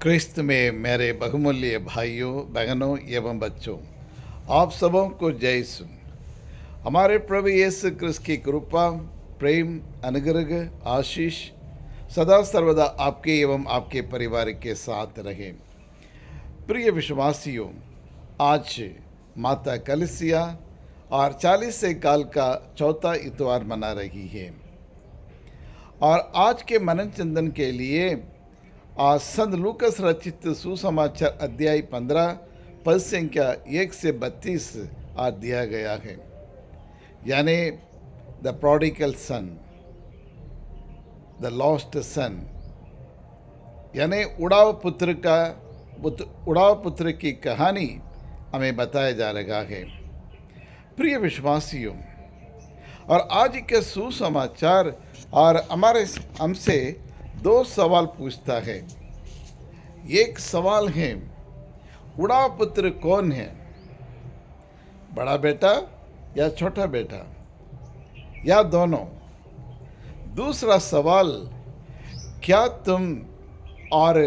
क्रिस्त में मेरे बहुमूल्य भाइयों बहनों एवं बच्चों, आप सबों को जय यीशु। हमारे प्रभु यीशु क्रिस्त की कृपा, प्रेम, अनुग्रह, आशीष सदा सर्वदा आपके एवं आपके परिवार के साथ रहे। प्रिय विश्वासियों, आज माता कलीसिया और 40 साल का चौथा इतवार मना रही है और आज के मनन चिंतन के लिए आज संत लूकस रचित सुसमाचार अध्याय 15 पद संख्या 1 से 32 आज दिया गया है, यानी the prodigal son, the lost son, यानी उड़ाव पुत्र की कहानी हमें बताया जा रहा है। प्रिय विश्वासियों, और आज के सुसमाचार और हमसे दो सवाल पूछता है। एक सवाल है, उड़ाव पुत्र कौन है, बड़ा बेटा या छोटा बेटा या दोनों? दूसरा सवाल, क्या तुम और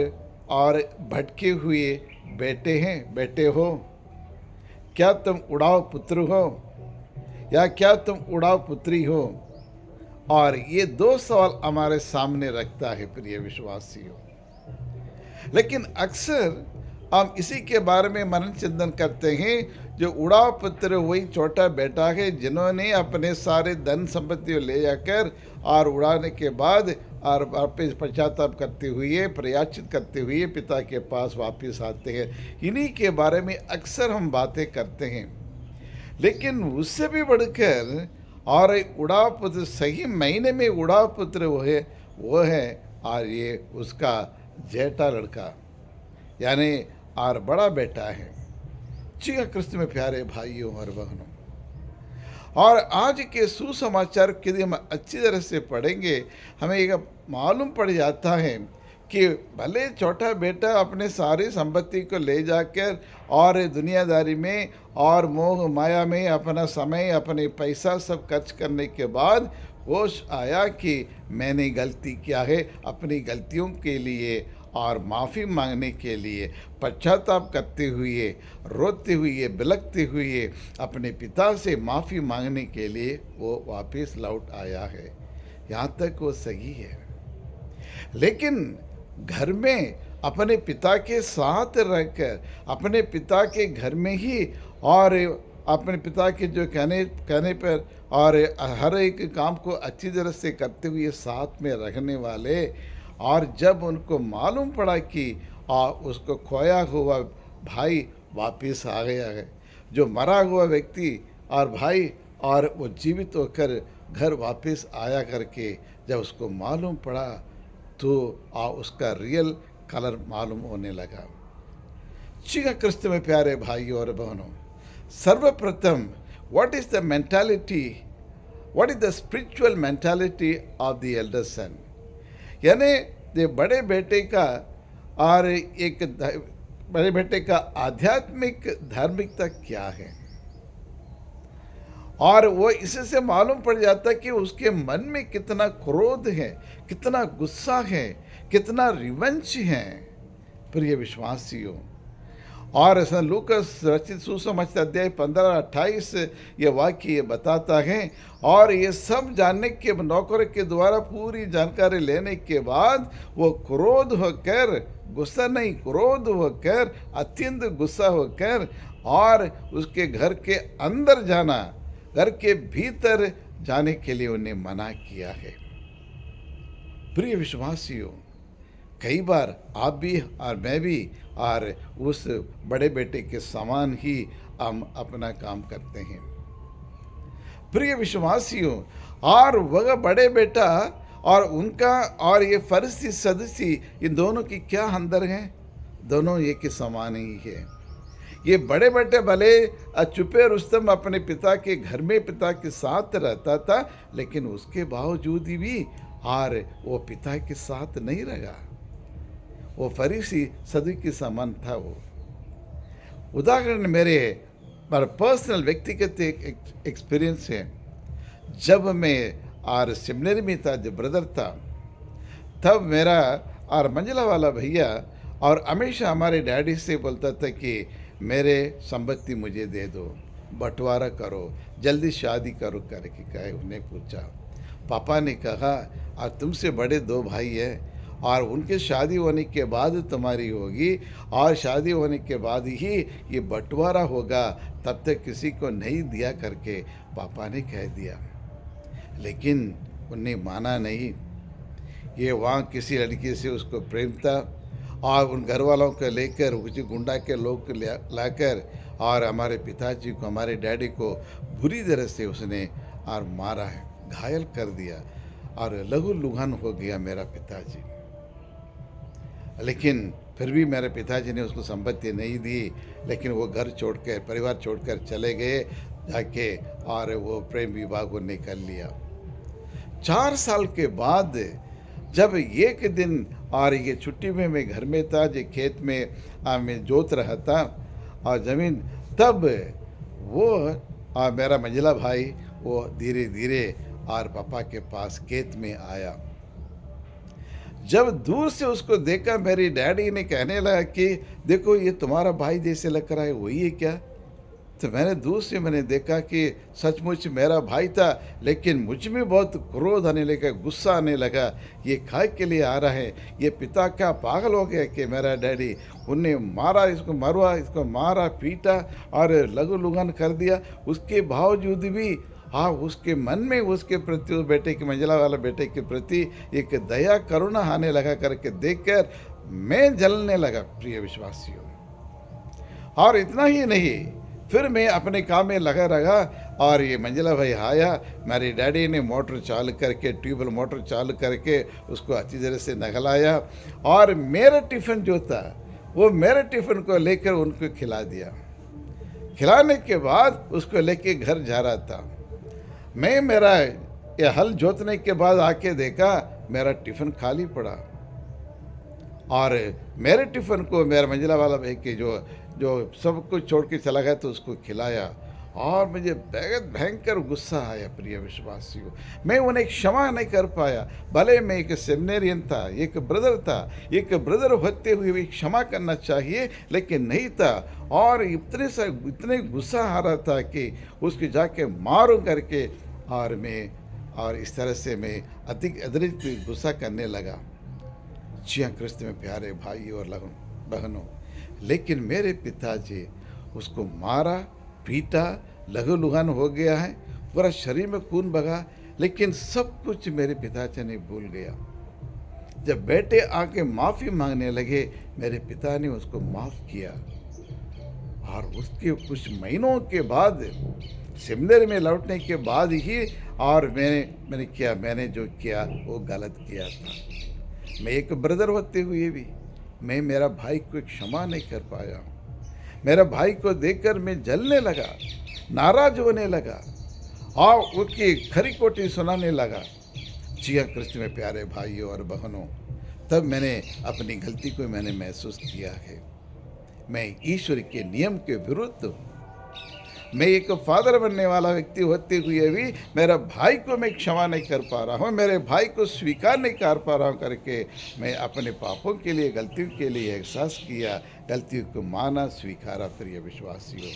भटके हुए बेटे हो? क्या तुम उड़ाव पुत्र हो या क्या तुम उड़ाव पुत्री हो? और ये दो सवाल हमारे सामने रखता है प्रिय विश्वासियों। लेकिन अक्सर हम इसी के बारे में मनन चिंतन करते हैं। जो उड़ाव पुत्र वही छोटा बेटा है जिन्होंने अपने सारे धन संपत्ति ले जाकर और उड़ाने के बाद और वापस पश्चाताप करते हुए, प्रयाचित करते हुए पिता के पास वापस आते हैं। इन्हीं के बारे में अक्सर हम बातें करते हैं। लेकिन उससे भी बढ़कर और उड़ाव पुत्र, सही महीने में उड़ाव पुत्र वो है और ये उसका जेठा लड़का यानी और बड़ा बेटा है। जी क्रिस्त में प्यारे भाइयों और बहनों, और आज के सुसमाचार के लिए हम अच्छी तरह से पढ़ेंगे, हमें एक मालूम पड़ जाता है कि भले छोटा बेटा अपने सारी संपत्ति को ले जाकर और दुनियादारी में और मोह माया में अपना समय, अपने पैसा सब खर्च करने के बाद होश आया कि मैंने गलती किया है। अपनी गलतियों के लिए और माफ़ी मांगने के लिए पश्चाताप करते हुए, रोते हुए, बिलखते हुए अपने पिता से माफ़ी मांगने के लिए वो वापस लौट आया है। यहाँ तक वो सही है, लेकिन घर में अपने पिता के साथ रहकर, अपने पिता के घर में ही और अपने पिता के जो कहने पर और हर एक काम को अच्छी तरह से करते हुए साथ में रहने वाले, और जब उनको मालूम पड़ा कि उसको खोया हुआ भाई वापस आ गया है, जो मरा हुआ व्यक्ति और भाई और वो जीवित होकर घर वापस आया करके जब उसको मालूम पड़ा तो उसका रियल कलर मालूम होने लगा। जी क्रिस्त में प्यारे भाइयों और बहनों, सर्वप्रथम what is the mentality, what is the spiritual mentality of the elder son, यानी ये बड़े बेटे का और एक बड़े बेटे का आध्यात्मिक धार्मिकता क्या है। और वो इससे मालूम पड़ जाता कि उसके मन में कितना क्रोध है, कितना गुस्सा है, कितना रिवेंज है। प्रिय विश्वासियों, और संत लूकस रचित सुसमाचार अध्याय 15-28 ये वाक्य बताता है। और ये सब जानने के नौकर के द्वारा पूरी जानकारी लेने के बाद वो क्रोध होकर, गुस्सा नहीं, क्रोध होकर, अत्यंत गुस्सा होकर और उसके घर के अंदर जाना, घर के भीतर जाने के लिए उन्हें मना किया है। प्रिय विश्वासियों, कई बार आप भी और मैं भी और उस बड़े बेटे के समान ही हम अपना काम करते हैं। प्रिय विश्वासियों, और वह बड़े बेटा और उनका और ये फरीसी सदस्य, इन दोनों की क्या अंदर है? दोनों एक ही समान ही है। ये बड़े बेटे भले चुपे रुस्तम अपने पिता के घर में पिता के साथ रहता था, लेकिन उसके बावजूद भी और वो पिता के साथ नहीं रहा। वो फरीसी सदी के समान था। वो उदाहरण मेरे पर पर्सनल व्यक्तिगत एक्सपीरियंस है। जब मैं और सेमिनरी में था, जब ब्रदर था, तब मेरा और मंजिला वाला भैया और हमेशा हमारे डैडी से बोलता था कि मेरे संपत्ति मुझे दे दो, बंटवारा करो, जल्दी शादी करो करके कहे। उन्हें पूछा, पापा ने कहा और तुमसे बड़े दो भाई हैं और उनके शादी होने के बाद तुम्हारी होगी और शादी होने के बाद ही ये बंटवारा होगा, तब तक किसी को नहीं दिया करके पापा ने कह दिया। लेकिन उन्हें माना नहीं। ये वहाँ किसी लड़की से उसको प्रेम था और उन घर वालों को लेकर कुछ गुंडा के लोग को लाकर और हमारे पिताजी को, हमारे डैडी को बुरी तरह से उसने और मारा है, घायल कर दिया और लहू लुहान हो गया मेरा पिताजी। लेकिन फिर भी मेरे पिताजी ने उसको संपत्ति नहीं दी, लेकिन वो घर छोड़कर, परिवार छोड़कर चले गए जाके और वो प्रेम विवाह उन्हें कर लिया। 4 साल के बाद जब एक दिन और ये छुट्टी में मैं घर में था, जो खेत में मैं जोत रहा था और ज़मीन, तब वो मेरा मंझला भाई वो धीरे धीरे और पापा के पास खेत में आया। जब दूर से उसको देखा, मेरी डैडी ने कहने लगा कि देखो ये तुम्हारा भाई जैसे लग रहा है, वही है क्या? तो मैंने दूर से देखा कि सचमुच मेरा भाई था, लेकिन मुझ में बहुत क्रोध आने लगा, गुस्सा आने लगा। ये काय के लिए आ रहा है? ये पिता क्या पागल हो गया कि मेरा डैडी उन्हें मारा, इसको मरवा, इसको मारा, पीटा और लहू लुहान कर दिया। उसके बावजूद भी उसके मन में उसके प्रति, उस बेटे के, मंझला वाला बेटे के प्रति एक दया करुणा आने लगा करके देखकर मैं जलने लगा प्रिय विश्वासियों। और इतना ही नहीं, फिर मैं अपने काम में लगा रहा और ये मंझला भाई आया। मेरे डैडी ने मोटर चालू करके, ट्यूबवेल मोटर चालू करके उसको अच्छी तरह से नहलाया और मेरा टिफ़िन जो था वो मेरे टिफ़िन को लेकर उनको खिला दिया। खिलाने के बाद उसको लेके घर जा रहा था। मैं मेरा ये हल जोतने के बाद आके देखा मेरा टिफ़िन खाली पड़ा और मेरे टिफ़िन को मेरा मंझला वाला भाई के जो सब कुछ छोड़ के चला गया, तो उसको खिलाया और मुझे बेहद भयंकर गुस्सा आया प्रिय विश्वासियों। मैं उन्हें क्षमा नहीं कर पाया। भले मैं एक सेमिनेरियन था, एक ब्रदर होते हुए भी क्षमा करना चाहिए, लेकिन नहीं था। और इतने गुस्सा आ रहा था कि उसको जाके मारूं करके और इस तरह से मैं अतिरिक्त गुस्सा करने लगा। जी हाँ, क्रिस्त में प्यारे भाई और बहनों, लेकिन मेरे पिताजी उसको मारा, पीटा, लहू लुहान हो गया है, पूरा शरीर में खून बगा, लेकिन सब कुछ मेरे पिताजी ने भूल गया। जब बेटे आके माफ़ी मांगने लगे, मेरे पिता ने उसको माफ़ किया और उसके कुछ महीनों के बाद, सेमिनरी में लौटने के बाद ही, और मैंने जो किया वो गलत किया था। मैं एक ब्रदर होते हुए भी मैं मेरा भाई को क्षमा नहीं कर पाया। मेरा भाई को देखकर मैं जलने लगा, नाराज होने लगा और उसकी खरी खोटी सुनाने लगा। जी हाँ, कृष्ण में प्यारे भाइयों और बहनों, तब मैंने अपनी गलती को महसूस किया है। मैं ईश्वर के नियम के विरुद्ध हूँ। मैं एक फादर बनने वाला व्यक्ति होते हुए भी मेरा भाई को मैं क्षमा नहीं कर पा रहा हूँ, मेरे भाई को स्वीकार नहीं कर पा रहा हूँ करके मैं अपने पापों के लिए, गलतियों के लिए एहसास किया, गलतियों को माना, स्वीकारा प्रिय विश्वासियों।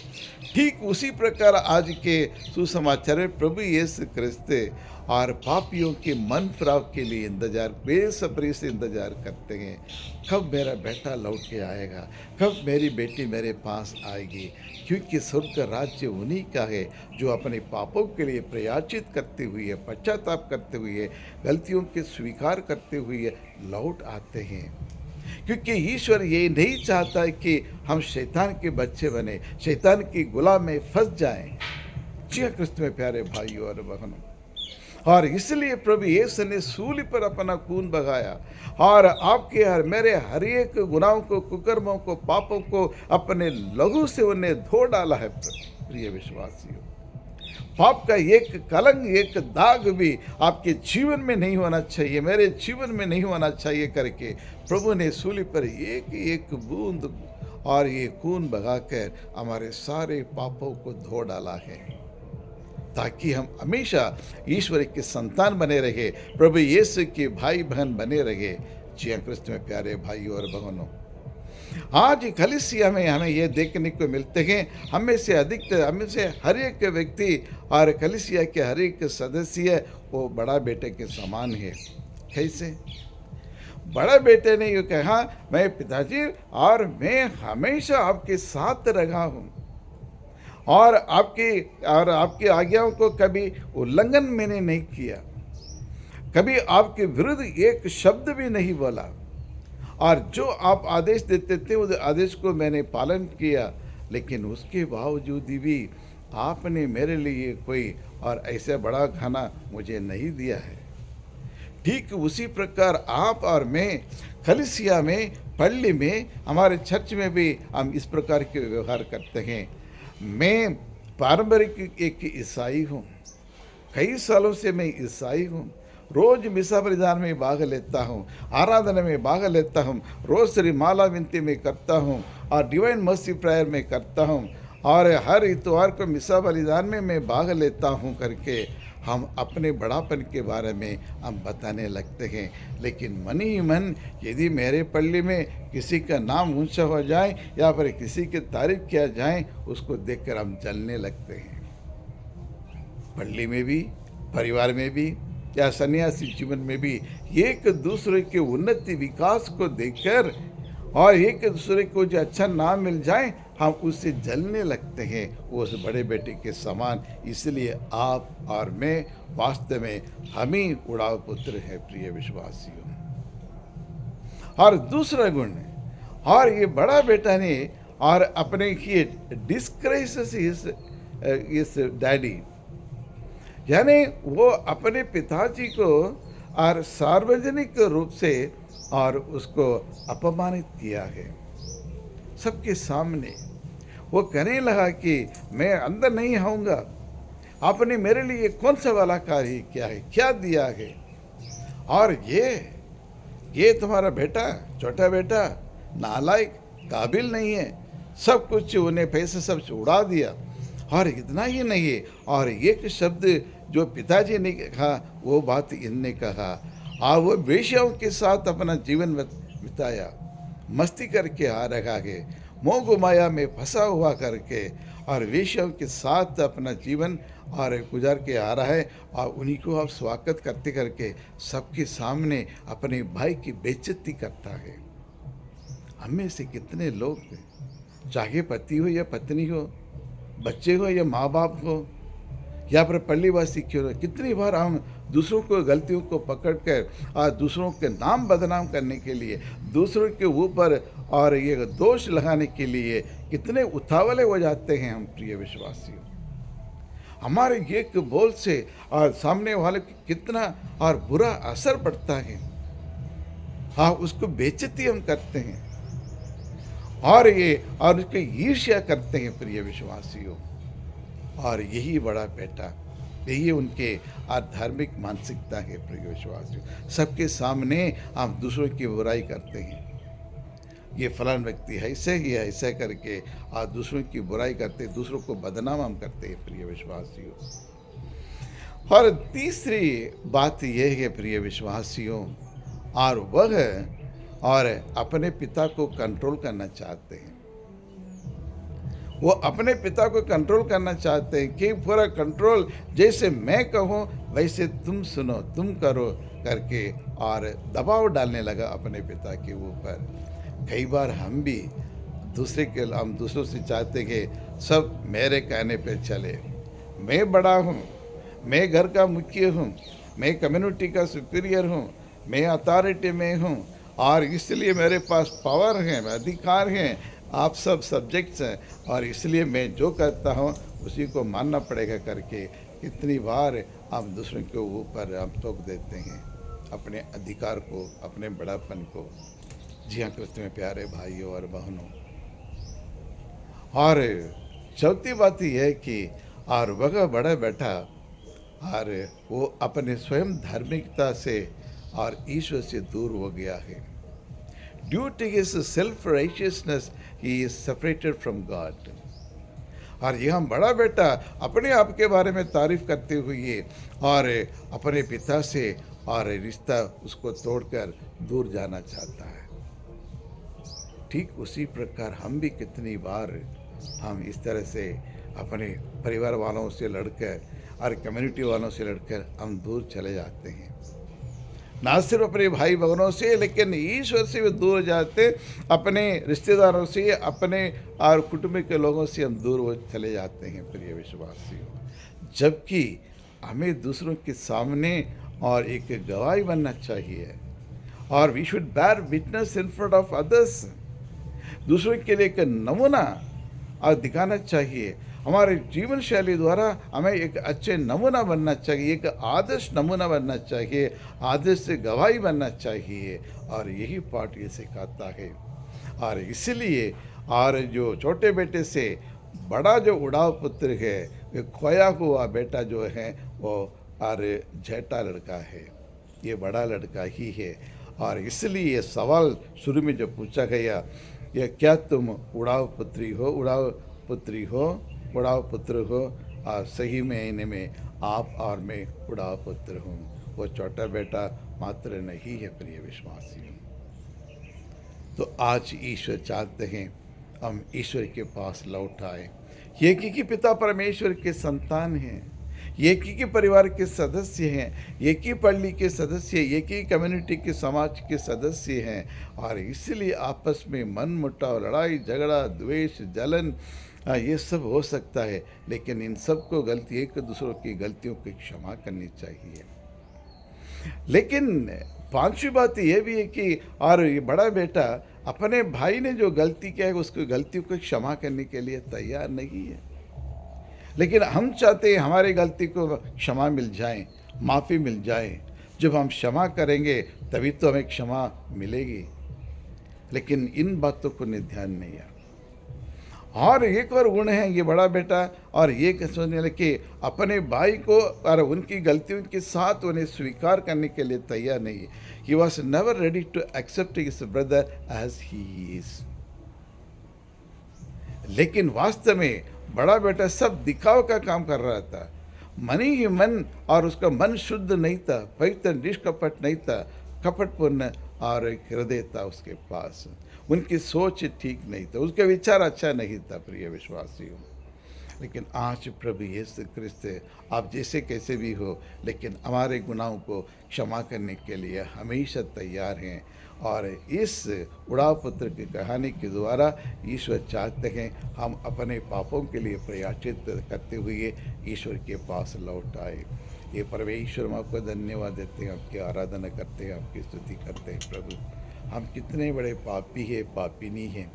ठीक उसी प्रकार आज के सुसमाचार में प्रभु यीशु क्रिस्त और पापियों के मन फिराव के लिए इंतजार, बेसब्री से इंतजार करते हैं। कब मेरा बेटा लौट के आएगा, कब मेरी बेटी मेरे पास आएगी, क्योंकि स्वर्ग का राज्य उन्हीं का है जो अपने पापों के लिए प्रयाचित करते हुए, पश्चाताप करते हुए, गलतियों के स्वीकार करते हुए लौट आते हैं। क्योंकि ईश्वर ये नहीं चाहता कि हम शैतान के बच्चे बने, शैतान की गुलाम में फंस जाएं। जी हाँ, क्रिस्त में प्यारे भाइयों और बहनों, और इसलिए प्रभु यीशु ने सूली पर अपना खून बहाया और आपके और मेरे हर एक गुनाहों को, कुकर्मों को, पापों को अपने लहू से उन्हें धो डाला है। प्रिय विश्वासियों, पाप का एक कलंक, एक दाग भी आपके जीवन में नहीं होना चाहिए, मेरे जीवन में नहीं होना चाहिए करके प्रभु ने सूली पर एक एक बूंद और ये खून बहाकर हमारे सारे पापों को धो डाला है, ताकि हम हमेशा ईश्वर के संतान बने रहे, प्रभु यीशु के भाई बहन बने रहे। जी हाँ, क्रिस्त में प्यारे भाइयों और बहनों, आज कलीसिया में हमें ये देखने को मिलते हैं, हमें से हर एक व्यक्ति और कलीसिया के हर एक सदस्य वो बड़ा बेटे के समान है। कैसे? बड़ा बेटे ने ये कहा, मैं पिताजी और मैं हमेशा आपके साथ रहा हूँ और आपकी आज्ञाओं को कभी उल्लंघन मैंने नहीं किया, कभी आपके विरुद्ध एक शब्द भी नहीं बोला, और जो आप आदेश देते थे उस आदेश को मैंने पालन किया। लेकिन उसके बावजूद भी आपने मेरे लिए कोई और ऐसा बड़ा खाना मुझे नहीं दिया है। ठीक उसी प्रकार आप और मैं कलीसिया में, पल्ली में, हमारे चर्च में भी हम इस प्रकार के व्यवहार करते हैं। मैं पारंपरिक एक ईसाई हूँ, कई सालों से मैं ईसाई हूँ। रोज मिसा बलिदान में भाग लेता हूँ, आराधना में भाग लेता हूँ, रोज़ माला विनती में करता हूँ और डिवाइन मर्सी प्रेयर में करता हूँ, और हर इतवार को मिसा बलिदान में मैं भाग लेता हूँ करके हम अपने बड़ापन के बारे में हम बताने लगते हैं। लेकिन मन ही मन यदि मेरे पल्ली में किसी का नाम ऊंचा हो जाए या फिर किसी की तारीफ किया जाए, उसको देखकर हम जलने लगते हैं। पल्ली में भी, परिवार में भी या सन्यासी जीवन में भी एक दूसरे के उन्नति विकास को देखकर और एक दूसरे को जो अच्छा नाम मिल जाए, हम उससे जलने लगते हैं उस बड़े बेटे के समान। इसलिए आप और मैं वास्तव में हम ही उड़ाव पुत्र हैं, प्रिय विश्वासियों। और दूसरा गुण, और ये बड़ा बेटा ने और अपने ही डिस्क्रेसेस इस डैडी, यानी वो अपने पिताजी को और सार्वजनिक रूप से और उसको अपमानित किया है सबके सामने। वो कहने लगा कि मैं अंदर नहीं आऊँगा, आपने मेरे लिए कौन सा वाला कार्य किया है, क्या दिया है, और ये तुम्हारा बेटा, छोटा बेटा, नालायक, काबिल नहीं है, सब कुछ उन्हें पैसे सब उड़ा दिया। और इतना ही नहीं है, और एक शब्द जो पिताजी ने कहा वो बात इनने कहा, और वो वेश्याओं के साथ अपना जीवन बिताया, मस्ती करके आ रहा है, मोह माया में फंसा हुआ करके, और वेश्याओं के साथ अपना जीवन और गुजार के आ रहा है, और उन्हीं को आप स्वागत करते करके सबके सामने अपने भाई की बेइज्जती करता है। हमें से कितने लोग, चाहे पति हो या पत्नी हो, बच्चे हो या माँ बाप हो, या फिर पल्लीवासी क्यों हो, कितनी बार हम दूसरों को गलतियों को पकड़कर और दूसरों के नाम बदनाम करने के लिए, दूसरों के ऊपर और ये दोष लगाने के लिए कितने उतावले हो जाते हैं हम, प्रिय विश्वासियों। हमारे एक बोल से और सामने वाले को कितना और बुरा असर पड़ता है। हाँ, उसको बेइज्जती हम करते हैं और उसको ईर्ष्या करते हैं, प्रिय विश्वासियों। और यही बड़ा बेटा, यही उनके आध्यात्मिक मानसिकता है, प्रिय विश्वासियों। सबके सामने हम दूसरों की बुराई करते हैं, ये फलान व्यक्ति ऐसे ही है, ऐसे करके और दूसरों की बुराई करते, दूसरों को बदनाम हम करते हैं, प्रिय विश्वासियों। और तीसरी बात यह है, प्रिय विश्वासियों, और वह और अपने पिता को कंट्रोल करना चाहते हैं। वो अपने पिता को कंट्रोल करना चाहते हैं कि पूरा कंट्रोल, जैसे मैं कहूँ वैसे तुम सुनो, तुम करो करके, और दबाव डालने लगा अपने पिता के ऊपर। कई बार हम भी दूसरों से चाहते कि सब मेरे कहने पे चले, मैं बड़ा हूँ, मैं घर का मुखिया हूँ, मैं कम्युनिटी का सुपीरियर हूँ, मैं अथॉरिटी में हूँ, और इसलिए मेरे पास पावर है, अधिकार हैं, आप सब सब्जेक्ट्स हैं, और इसलिए मैं जो करता हूँ उसी को मानना पड़ेगा करके कितनी बार हम दूसरों के ऊपर हम थोप देते हैं अपने अधिकार को, अपने बड़ापन को। जी हाँ, क्रिस्त में प्यारे भाइयों और बहनों, और चौथी बात यह है कि और वह बड़ा बेटा और वो अपने स्वयं धार्मिकता से और ईश्वर से दूर हो गया है। Due to his self righteousness he is separated from God. और यह बड़ा बेटा अपने आप के बारे में तारीफ करते हुए और अपने पिता से और रिश्ता उसको तोड़कर दूर जाना चाहता है। ठीक उसी प्रकार हम भी कितनी बार हम इस तरह से अपने परिवार वालों से लड़कर और कम्युनिटी वालों से लड़कर हम दूर चले जाते हैं। ना सिर्फ अपने भाई बहनों से, लेकिन ईश्वर से भी दूर जाते, अपने रिश्तेदारों से, अपने और कुटुंब के लोगों से हम दूर वो चले जाते हैं प्रिय विश्वासियों। जबकि हमें दूसरों के सामने और एक गवाही बनना चाहिए, और we should bear witness in front of others. दूसरों के लिए एक नमूना और दिखाना चाहिए। हमारे जीवन शैली द्वारा हमें एक अच्छे नमूना बनना चाहिए, एक आदर्श नमूना बनना चाहिए, आदर्श से गवाही बनना चाहिए। और यही पाठ ये सिखाता है। और इसलिए और जो छोटे बेटे से बड़ा जो उड़ाव पुत्र है, वो खोया हुआ बेटा जो है वो और झेटा लड़का है, ये बड़ा लड़का ही है। और इसलिए ये सवाल शुरू में जो पूछा गया, ये क्या तुम उड़ाव पुत्री हो, उड़ाव पुत्री हो, उड़ाव पुत्र हो, और सही मायने में आप और मैं उड़ाव पुत्र हूँ। वो छोटा बेटा मात्र नहीं है प्रिय विश्वासियों। तो आज ईश्वर चाहते हैं हम ईश्वर के पास लौट आए। एक ही पिता परमेश्वर के संतान हैं, एक ही परिवार के सदस्य हैं, एक ही पल्ली के सदस्य, एक ही कम्युनिटी के समाज के सदस्य हैं। और इसलिए आपस में मन मुटाव, लड़ाई झगड़ा, द्वेष, जलन, ये सब हो सकता है, लेकिन इन सब को गलती, एक दूसरों की गलतियों की क्षमा करनी चाहिए। लेकिन पांचवी बात यह भी है कि और ये बड़ा बेटा अपने भाई ने जो गलती किया है उसको गलतियों को क्षमा करने के लिए तैयार नहीं है। लेकिन हम चाहते हैं हमारी गलती को क्षमा मिल जाए, माफ़ी मिल जाए। जब हम क्षमा करेंगे तभी तो हमें क्षमा मिलेगी। लेकिन इन बातों को ध्यान नहीं है। और एक और गुण है ये बड़ा बेटा, और ये सोचने लगे कि अपने भाई को और उनकी गलतियों के साथ उन्हें स्वीकार करने के लिए तैयार नहीं है। He was never ready to accept his brother as he is. लेकिन वास्तव में बड़ा बेटा सब दिखाव का काम कर रहा था। मन ही मन, और उसका मन शुद्ध नहीं था, पवित्र निष्कपट नहीं था, कपटपूर्ण और हृदय था उसके पास। उनकी सोच ठीक नहीं था, उसका विचार अच्छा नहीं था प्रिय विश्वासियों। लेकिन आज प्रभु यीशु ख्रिस्त, आप जैसे कैसे भी हो, लेकिन हमारे गुनाहों को क्षमा करने के लिए हमेशा तैयार हैं। और इस उड़ाव पुत्र की कहानी के द्वारा ईश्वर चाहते हैं हम अपने पापों के लिए प्रायश्चित करते हुए ईश्वर के पास लौट आए। ये परमेश्वर हम आपको धन्यवाद देते हैं, आपकी आराधना करते हैं, आपकी स्तुति करते हैं। प्रभु, हम कितने बड़े पापी हैं, पापिनी हैं,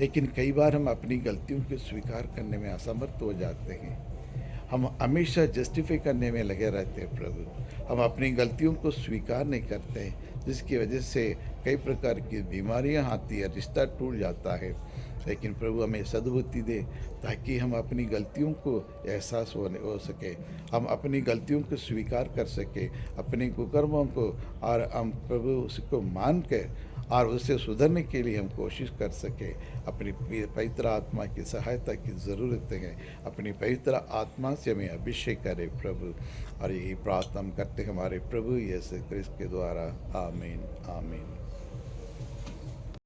लेकिन कई बार हम अपनी गलतियों को स्वीकार करने में असमर्थ हो जाते हैं। हम हमेशा जस्टिफाई करने में लगे रहते हैं। प्रभु, हम अपनी गलतियों को स्वीकार नहीं करते हैं, जिसकी वजह से कई प्रकार की बीमारियां आती है, रिश्ता टूट जाता है। लेकिन प्रभु हमें सद्बुद्धि दे ताकि हम अपनी गलतियों को एहसास हो सके, हम अपनी गलतियों को स्वीकार कर सके, अपने कुकर्मों को, और हम प्रभु उसको मान कर और उससे सुधरने के लिए हम कोशिश कर सके। अपनी पवित्र आत्मा की सहायता की ज़रूरत है। अपनी पवित्र आत्मा से हमें अभिषेक करे प्रभु, और यही प्रार्थना हम करते हैं हमारे प्रभु यीशु क्रिस्त के द्वारा। आमीन, आमीन।